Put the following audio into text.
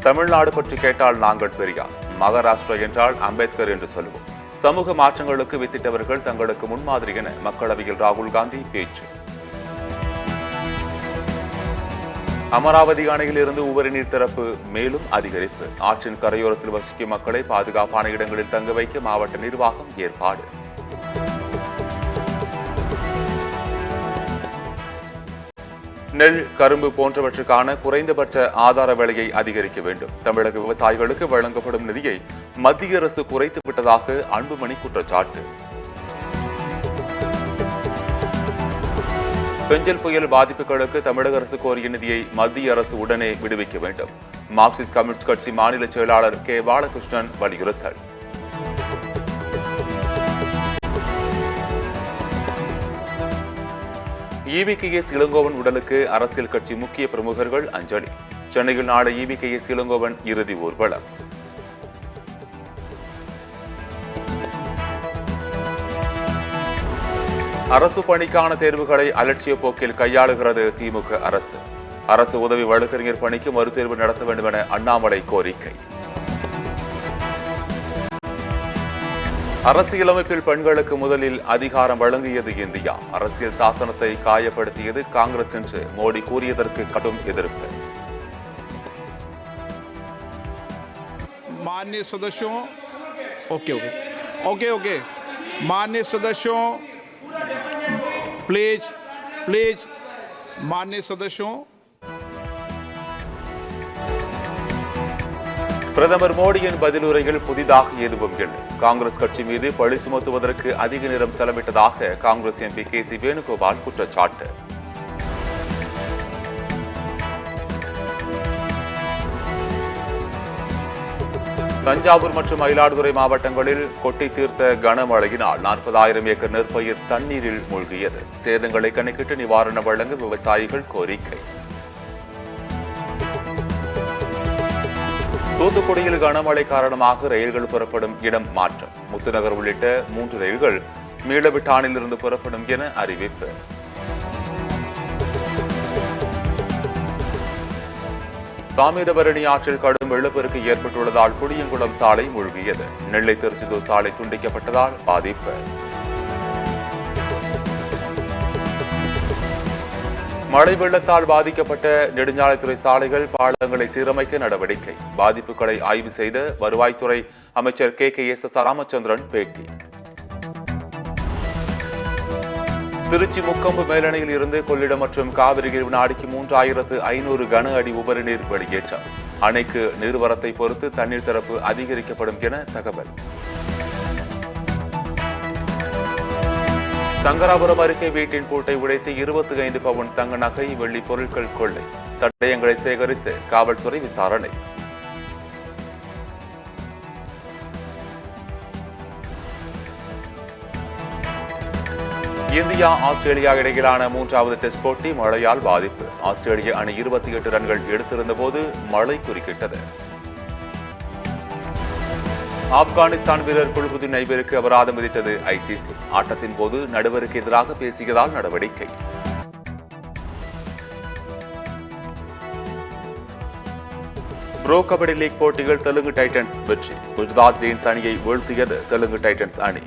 தமிழ்நாடு பற்றி கேட்டால் நாங்கள் பெரியார், மகாராஷ்டிரா என்றால் அம்பேத்கர் என்று சொல்லுவோம். சமூக மாற்றங்களுக்கு வித்திட்டவர்கள் தங்களுக்கு முன்மாதிரி என மக்களவையில் ராகுல் காந்தி பேச்சு. அமராவதி அணையில் இருந்து உபரி நீர் திறப்பு மேலும் அதிகரிப்பு. ஆற்றின் கரையோரத்தில் வசிக்கும் மக்களை பாதுகாப்பான இடங்களில் தங்க வைக்க மாவட்ட நிர்வாகம் ஏற்பாடு. நெல், கரும்பு போன்றவற்றுக்கான குறைந்தபட்ச ஆதார விலையை அதிகரிக்க வேண்டும். தமிழக விவசாயிகளுக்கு வழங்கப்படும் நிதியை மத்திய அரசு குறைத்து விட்டதாக அன்புமணி குற்றச்சாட்டு. பெஞ்சல் புயல் பாதிப்புகளுக்கு தமிழக அரசு கோரிய நிதியை மத்திய அரசு உடனே விடுவிக்க வேண்டும். மார்க்சிஸ்ட் கம்யூனிஸ்ட் கட்சி மாநில செயலாளர் கே பாலகிருஷ்ணன் வலியுறுத்தல். EVKS இளங்கோவன் உடலுக்கு அரசியல் கட்சி முக்கிய பிரமுகர்கள் அஞ்சலி. சென்னையில் நாளை EVKS இளங்கோவன் இறுதி ஊர்வலம். அரசு பணிக்கான தேர்வுகளை அலட்சிய போக்கில் கையாளுகிறது திமுக அரசு. அரசு உதவி வழக்கறிஞர் பணிக்கு மறுதேர்வு நடத்த வேண்டும் என அண்ணாமலை கோரிக்கை. அரசியலமைப்பில் பெண்களுக்கு முதலில் அதிகாரம் வழங்கியது இந்தியா. அரசியல் சாசனத்தை காயப்படுத்தியது காங்கிரஸ் என்று மோடி கூறியதற்கு கடும் எதிர்ப்பு. माननीय सदस्यों ओके माननीय सदस्यों प्लीज माननीय सदस्यों. பிரதமர் மோடியின் பதிலுரையில் புதிதாக எதுவும் இல்லை. காங்கிரஸ் கட்சி மீது பழி சுமத்துவதற்கு அதிக நேரம் செலவிட்டதாக காங்கிரஸ் MP KC வேணுகோபால் குற்றச்சாட்டு. தஞ்சாவூர் மற்றும் மயிலாடுதுறை மாவட்டங்களில் கொட்டி தீர்த்த கனமழையினால் 40,000 ஏக்கர் நெற்பயிர் தண்ணீரில் மூழ்கியது. சேதங்களை கணக்கிட்டு நிவாரணம் வழங்க விவசாயிகள் கோரிக்கை. தூத்துக்குடியில் கனமழை காரணமாக ரயில்கள் புறப்படும் இடம் மாற்றம். முத்துநகர் உள்ளிட்ட 3 ரயில்கள் மீளவிட்டானில் இருந்து புறப்படும் என அறிவிப்பு. தாமிரபரணி ஆற்றில் கடும் வெள்ளப்பெருக்கு ஏற்பட்டுள்ளதால் புளியங்குளம் சாலை மூழ்கியது. நெல்லை திருச்செந்தூர் சாலை துண்டிக்கப்பட்டதால் பாதிப்பு. மழை வெள்ளத்தால் பாதிக்கப்பட்ட நெடுஞ்சாலைத்துறை சாலைகள், பாலங்களை சீரமைக்க நடவடிக்கை. பாதிப்புகளை ஆய்வு செய்த வருவாய்த்துறை அமைச்சர் KKSS ராமச்சந்திரன் பேட்டி. திருச்சி முக்கொம்பு மேலணையில் இருந்து கொள்ளிடம் மற்றும் காவிரியில் வினாடிக்கு 3,500 கன அடி உபரி நீர் வெளியேற்றம். அணைக்கு நீர்வரத்தை பொறுத்து தண்ணீர் திறப்பு அதிகரிக்கப்படும் என தகவல். சங்கராபுரம் அருகே வீட்டின் பூட்டை உடைத்து 25 பவுன் தங்க நகை, வெள்ளி பொருட்கள் கொள்ளை. தடயங்களை சேகரித்து காவல்துறை விசாரணை. இந்தியா ஆஸ்திரேலியா இடையிலான 3வது டெஸ்ட் போட்டி மழையால் பாதிப்பு. ஆஸ்திரேலிய அணி 28 ரன்கள் எடுத்திருந்த போது மழை குறுக்கிட்டது. ஆப்கானிஸ்தான் வீரர் குல்புதீன் ஐபருக்கு அபராதம் விதித்தது ICC. ஆட்டத்தின் போது நடுவருக்கு எதிராக பேசியதால் நடவடிக்கை. ப்ரோ கபடி லீக் போட்டிகள் தெலுங்கு டைட்டன்ஸ் வெற்றி. குஜராத் ஜெயின்ஸ் அணியை வீழ்த்தியது தெலுங்கு டைட்டன்ஸ் அணி.